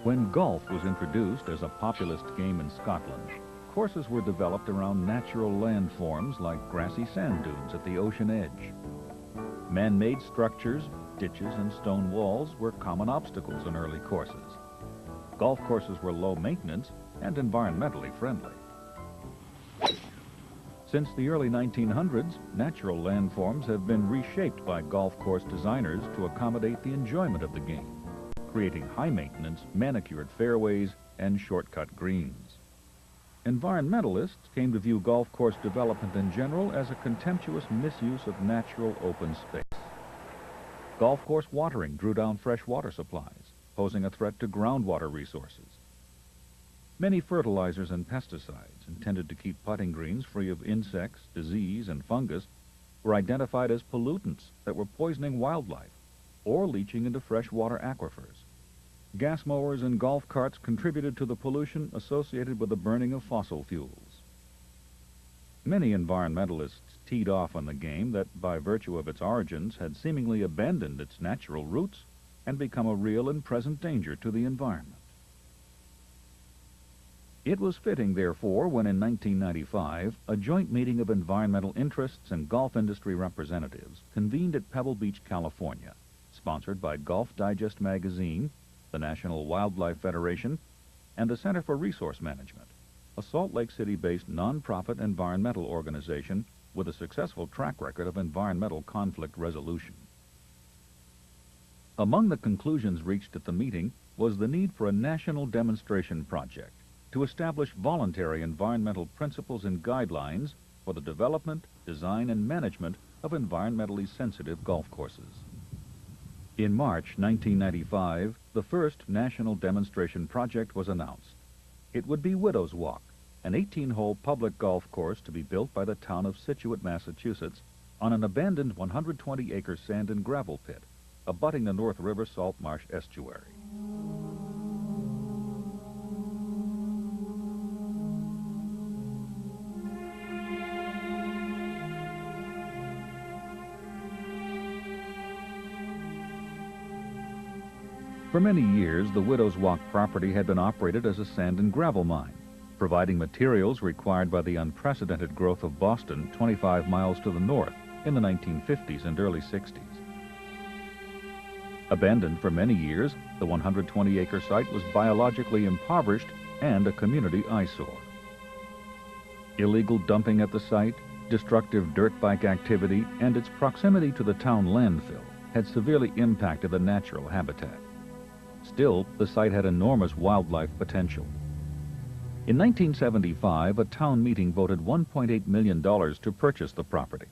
When golf was introduced as a populist game in Scotland, courses were developed around natural landforms like grassy sand dunes at the ocean edge. Man-made structures, ditches, and stone walls were common obstacles in early courses. Golf courses were low maintenance and environmentally friendly. Since the early 1900s, natural landforms have been reshaped by golf course designers to accommodate the enjoyment of the game, creating high-maintenance, manicured fairways and shortcut greens. Environmentalists came to view golf course development in general as a contemptuous misuse of natural open space. Golf course watering drew down fresh water supplies, posing a threat to groundwater resources. Many fertilizers and pesticides intended to keep putting greens free of insects, disease, and fungus were identified as pollutants that were poisoning wildlife or leaching into freshwater aquifers. Gas mowers and golf carts contributed to the pollution associated with the burning of fossil fuels. Many environmentalists teed off on the game that, by virtue of its origins, had seemingly abandoned its natural roots and become a real and present danger to the environment. It was fitting, therefore, when in 1995, a joint meeting of environmental interests and golf industry representatives convened at Pebble Beach, California, sponsored by Golf Digest magazine, the National Wildlife Federation, and the Center for Resource Management, a Salt Lake City-based nonprofit environmental organization with a successful track record of environmental conflict resolution. Among the conclusions reached at the meeting was the need for a national demonstration project to establish voluntary environmental principles and guidelines for the development, design, and management of environmentally sensitive golf courses. In March 1995, the first national demonstration project was announced. It would be Widow's Walk, an 18-hole public golf course to be built by the town of Scituate, Massachusetts, on an abandoned 120-acre sand and gravel pit abutting the North River Salt Marsh Estuary. For many years, the Widow's Walk property had been operated as a sand and gravel mine, providing materials required by the unprecedented growth of Boston 25 miles to the north in the 1950s and early 60s. Abandoned for many years, the 120-acre site was biologically impoverished and a community eyesore. Illegal dumping at the site, destructive dirt bike activity, and its proximity to the town landfill had severely impacted the natural habitat. Still, the site had enormous wildlife potential. In 1975, a town meeting voted $1.8 million to purchase the property.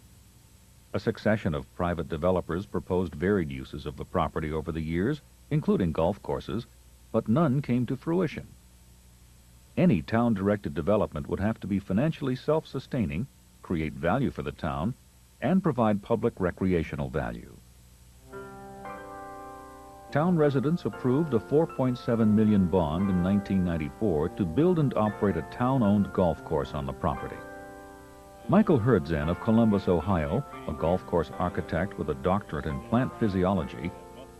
A succession of private developers proposed varied uses of the property over the years, including golf courses, but none came to fruition. Any town-directed development would have to be financially self-sustaining, create value for the town, and provide public recreational value. Town residents approved a $4.7 million bond in 1994 to build and operate a town-owned golf course on the property. Michael Herdzan of Columbus, Ohio, a golf course architect with a doctorate in plant physiology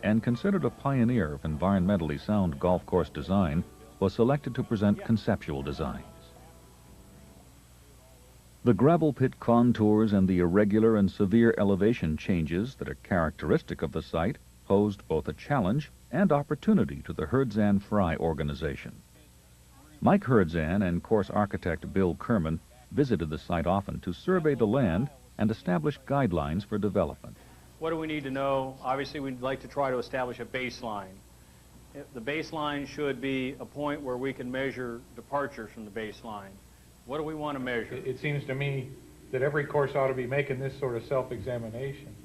and considered a pioneer of environmentally sound golf course design, was selected to present conceptual designs. The gravel pit contours and the irregular and severe elevation changes that are characteristic of the site posed both a challenge and opportunity to the Herdzan Fry organization. Mike Herdzan and course architect Bill Kerman visited the site often to survey the land and establish guidelines for development. What do we need to know? Obviously, we'd like to try to establish a baseline. The baseline should be a point where we can measure departures from the baseline. What do we want to measure? It seems to me that every course ought to be making this sort of self-examination.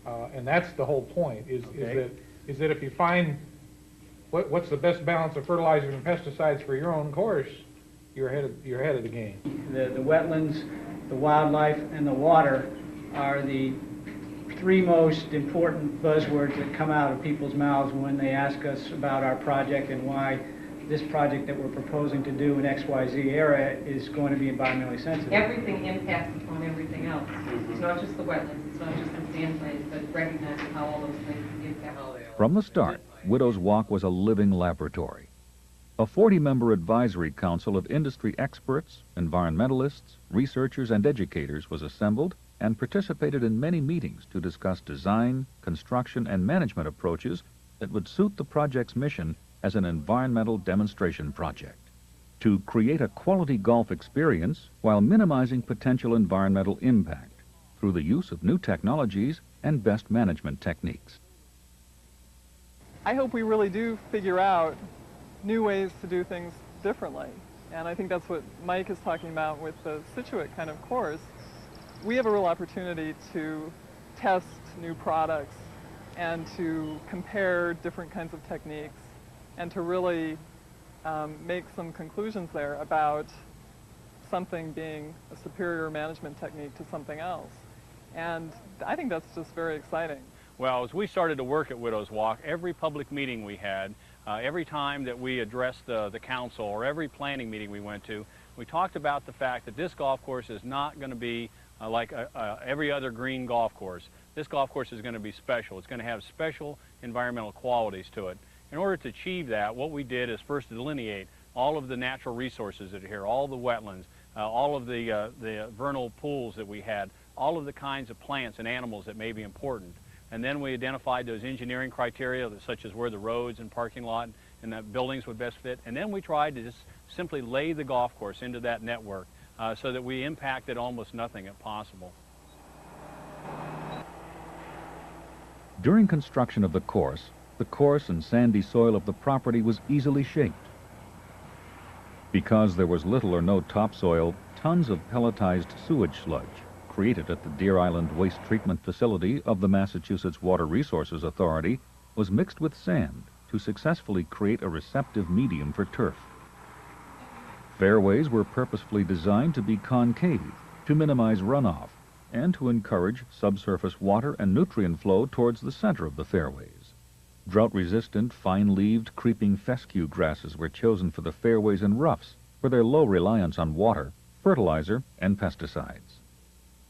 And that's the whole point, is that if you find what's the best balance of fertilizers and pesticides for your own course, you're ahead of the game. The wetlands, the wildlife, and the water are the three most important buzzwords that come out of people's mouths when they ask us about our project and why this project that we're proposing to do in XYZ area is going to be environmentally sensitive. Everything impacts upon everything else. It's not just the wetlands, it's not just the sand plains, but recognizing how all those things impact. From the start, Widow's Walk was a living laboratory. A 40-member advisory council of industry experts, environmentalists, researchers, and educators was assembled and participated in many meetings to discuss design, construction, and management approaches that would suit the project's mission as an environmental demonstration project, to create a quality golf experience while minimizing potential environmental impact through the use of new technologies and best management techniques. I hope we really do figure out new ways to do things differently. And I think that's what Mike is talking about with the Scituate kind of course. We have a real opportunity to test new products and to compare different kinds of techniques and to really make some conclusions there about something being a superior management technique to something else. And I think that's just very exciting. Well, as we started to work at Widows Walk, every public meeting we had, every time that we addressed the council or every planning meeting we went to, we talked about the fact that this golf course is not going to be like every other green golf course. This golf course is going to be special. It's going to have special environmental qualities to it. In order to achieve that, what we did is first delineate all of the natural resources that are here, all the wetlands, all of the vernal pools that we had, all of the kinds of plants and animals that may be important. And then we identified those engineering criteria, such as where the roads and parking lot and the buildings would best fit. And then we tried to just simply lay the golf course into that network so that we impacted almost nothing if possible. During construction of the course and sandy soil of the property was easily shaped. Because there was little or no topsoil, tons of pelletized sewage sludge, created at the Deer Island Waste Treatment Facility of the Massachusetts Water Resources Authority, was mixed with sand to successfully create a receptive medium for turf. Fairways were purposefully designed to be concave to minimize runoff and to encourage subsurface water and nutrient flow towards the center of the fairways. Drought-resistant, fine-leaved, creeping fescue grasses were chosen for the fairways and roughs for their low reliance on water, fertilizer, and pesticides.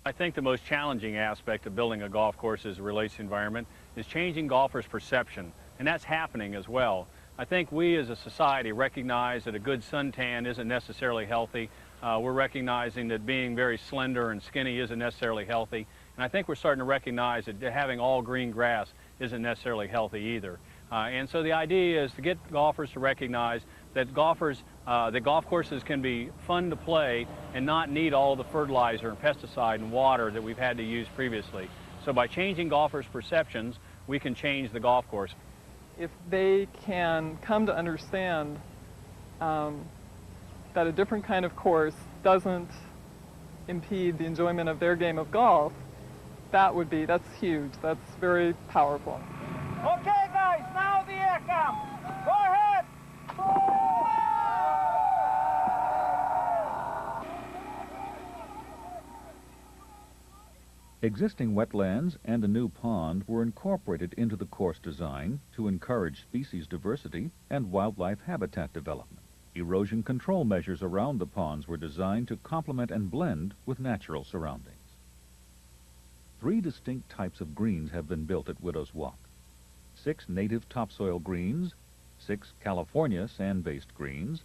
I think the most challenging aspect of building a golf course as it relates to environment is changing golfers' perception, and that's happening as well. I think we as a society recognize that a good suntan isn't necessarily healthy. We're recognizing that being very slender and skinny isn't necessarily healthy. And I think we're starting to recognize that having all green grass isn't necessarily healthy either. And so the idea is to get golfers to recognize that golf courses can be fun to play and not need all the fertilizer and pesticide and water that we've had to use previously. So by changing golfers' perceptions, we can change the golf course. If they can come to understand that a different kind of course doesn't impede the enjoyment of their game of golf, that's huge. That's very powerful. Okay, guys, now the air comes. Go ahead. Existing wetlands and a new pond were incorporated into the course design to encourage species diversity and wildlife habitat development. Erosion control measures around the ponds were designed to complement and blend with natural surroundings. 3 distinct types of greens have been built at Widows Walk. 6 native topsoil greens, 6 California sand-based greens,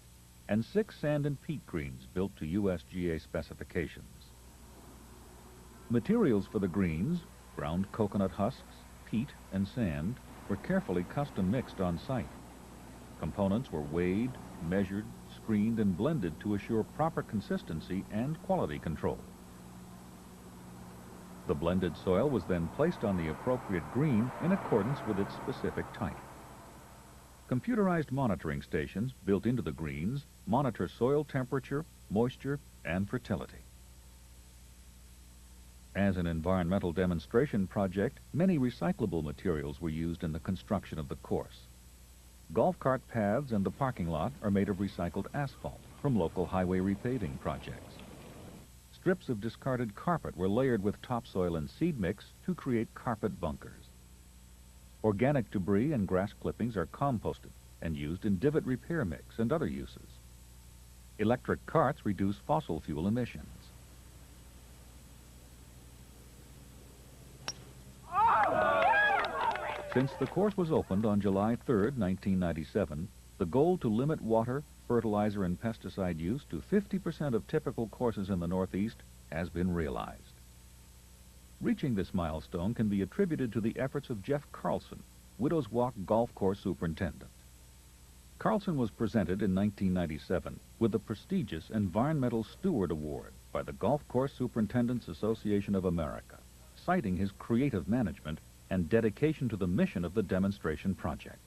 and 6 sand and peat greens built to USGA specifications. Materials for the greens, ground coconut husks, peat, and sand, were carefully custom mixed on site. Components were weighed, measured, screened, and blended to assure proper consistency and quality control. The blended soil was then placed on the appropriate green in accordance with its specific type. Computerized monitoring stations built into the greens monitor soil temperature, moisture, and fertility. As an environmental demonstration project, many recyclable materials were used in the construction of the course. Golf cart paths and the parking lot are made of recycled asphalt from local highway repaving projects. Strips of discarded carpet were layered with topsoil and seed mix to create carpet bunkers. Organic debris and grass clippings are composted and used in divot repair mix and other uses. Electric carts reduce fossil fuel emissions. Since the course was opened on July 3, 1997, the goal to limit water, fertilizer, and pesticide use to 50% of typical courses in the Northeast has been realized. Reaching this milestone can be attributed to the efforts of Jeff Carlson, Widows Walk Golf Course Superintendent. Carlson was presented in 1997 with the prestigious Environmental Steward Award by the Golf Course Superintendents Association of America, citing his creative management and dedication to the mission of the demonstration project.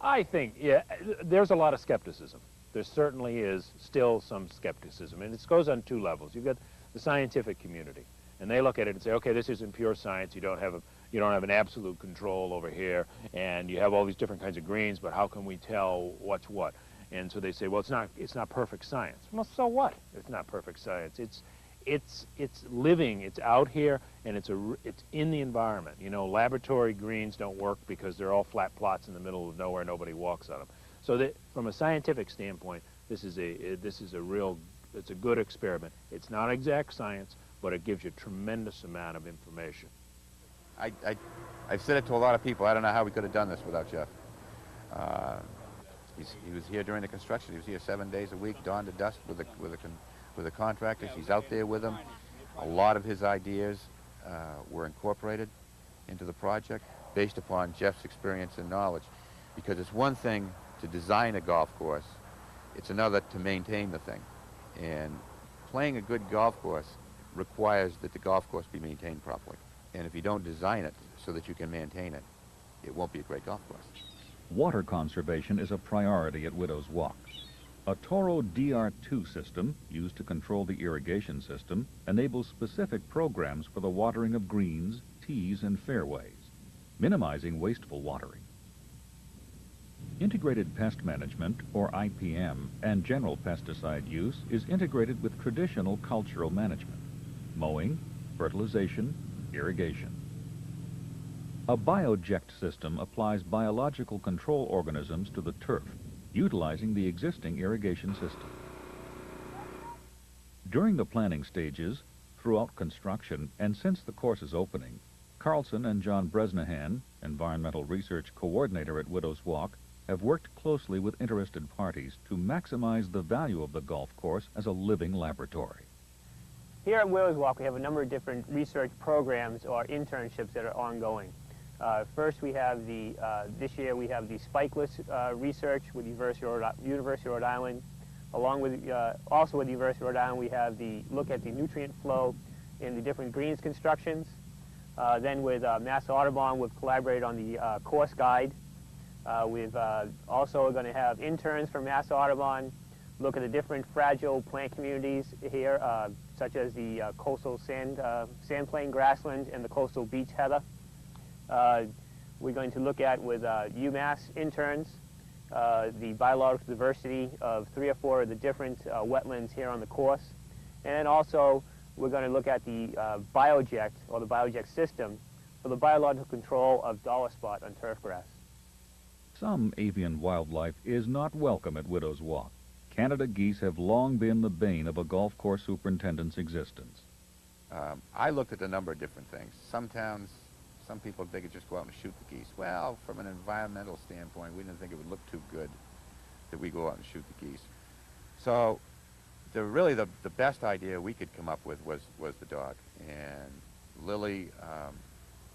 I think, yeah, there's a lot of skepticism. There certainly is still some skepticism, and it goes on two levels. You've got the scientific community, and they look at it and say, okay, this isn't pure science. You don't have an absolute control over here, and you have all these different kinds of greens, but how can we tell what's what? And so they say, well, it's not perfect science. Well, so what? It's not perfect science. It's living. It's out here, and it's in the environment. You know, laboratory greens don't work because they're all flat plots in the middle of nowhere. Nobody walks on them. So that, from a scientific standpoint, it's a good experiment. It's not exact science, but it gives you a tremendous amount of information. I've said it to a lot of people. I don't know how we could have done this without Jeff. He was here during the construction. He was here 7 days a week, dawn to dusk with the contractors. He's out there with them. A lot of his ideas were incorporated into the project based upon Jeff's experience and knowledge. Because it's one thing to design a golf course, it's another to maintain the thing. And playing a good golf course requires that the golf course be maintained properly. And if you don't design it so that you can maintain it, it won't be a great golf course. Water conservation is a priority at Widows Walk. A Toro DR2 system, used to control the irrigation system, enables specific programs for the watering of greens, tees, and fairways, minimizing wasteful watering. Integrated pest management, or IPM, and general pesticide use is integrated with traditional cultural management: mowing, fertilization, irrigation. A bioject system applies biological control organisms to the turf, utilizing the existing irrigation system. During the planning stages, throughout construction, and since the course's opening, Carlson and John Bresnahan, Environmental Research Coordinator at Widows Walk, have worked closely with interested parties to maximize the value of the golf course as a living laboratory. Here at Widows Walk, we have a number of different research programs or internships that are ongoing. First, we have this year we have the spikeless research with the University of Rhode Island. Along with, also with the University of Rhode Island, we have the look at the nutrient flow in the different greens constructions. Then with Mass Audubon, we've collaborated on the course guide. We've also going to have interns from Mass Audubon look at the different fragile plant communities here, such as the coastal sandplain grassland and the coastal beach heather. We're going to look at, with UMass interns, the biological diversity of 3 or 4 of the different wetlands here on the course. And then also, we're going to look at the bioject, or the bioject system, for the biological control of dollar spot on turf grass. Some avian wildlife is not welcome at Widows Walk. Canada geese have long been the bane of a golf course superintendent's existence. I looked at a number of different things. Some towns, some people, they could just go out and shoot the geese. Well, from an environmental standpoint, we didn't think it would look too good that we go out and shoot the geese. So really the best idea we could come up with was the dog. And Lily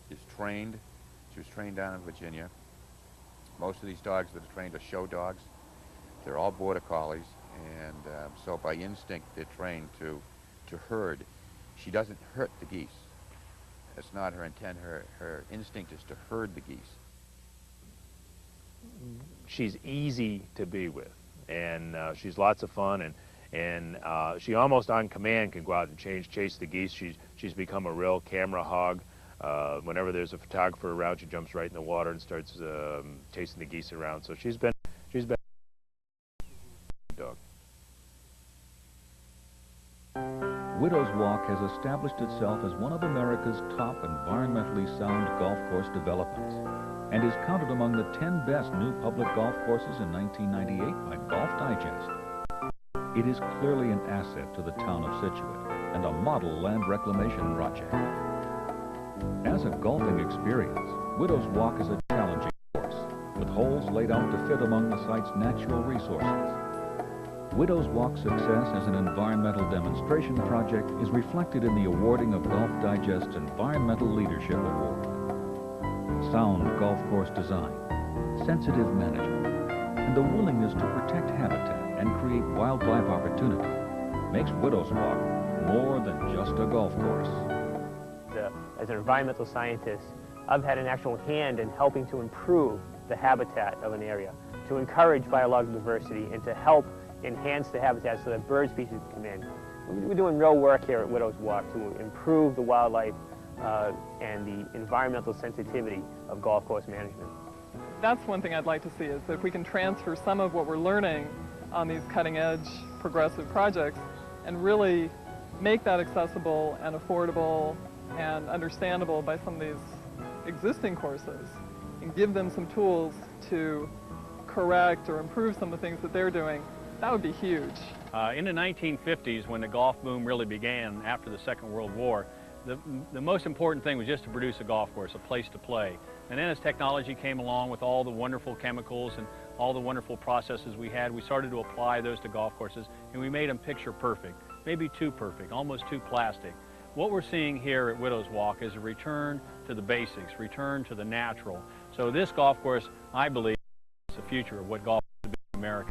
is trained. She was trained down in Virginia. Most of these dogs that are trained are show dogs. They're all border collies, and so by instinct they're trained to herd. She doesn't hurt the geese. That's not her intent. Her instinct is to herd the geese. She's easy to be with, and she's lots of fun, and she almost on command can go out and chase the geese. She's become a real camera hog. Whenever there's a photographer around, she jumps right in the water and starts chasing the geese around. So she's been a dog. Widows Walk has established itself as one of America's top environmentally sound golf course developments and is counted among the 10 best new public golf courses in 1998 by Golf Digest. It is clearly an asset to the town of Scituate and a model land reclamation project. As a golfing experience, Widows Walk is a challenging course with holes laid out to fit among the site's natural resources. Widow's Walk's success as an environmental demonstration project is reflected in the awarding of Golf Digest's Environmental Leadership Award. Sound golf course design, sensitive management, and the willingness to protect habitat and create wildlife opportunity makes Widow's Walk more than just a golf course. As an environmental scientist, I've had an actual hand in helping to improve the habitat of an area, to encourage biological diversity, and to help enhance the habitat so that bird species can come in. We're doing real work here at Widow's Walk to improve the wildlife and the environmental sensitivity of golf course management. That's one thing I'd like to see, is that if we can transfer some of what we're learning on these cutting-edge progressive projects and really make that accessible and affordable and understandable by some of these existing courses, and give them some tools to correct or improve some of the things that they're doing, that would be huge. In the 1950s, when the golf boom really began after the Second World War, the most important thing was just to produce a golf course, a place to play. And then as technology came along with all the wonderful chemicals and all the wonderful processes we had, we started to apply those to golf courses, and we made them picture perfect, maybe too perfect, almost too plastic. What we're seeing here at Widow's Walk is a return to the basics, return to the natural. So this golf course, I believe, is the future of what golf is in America.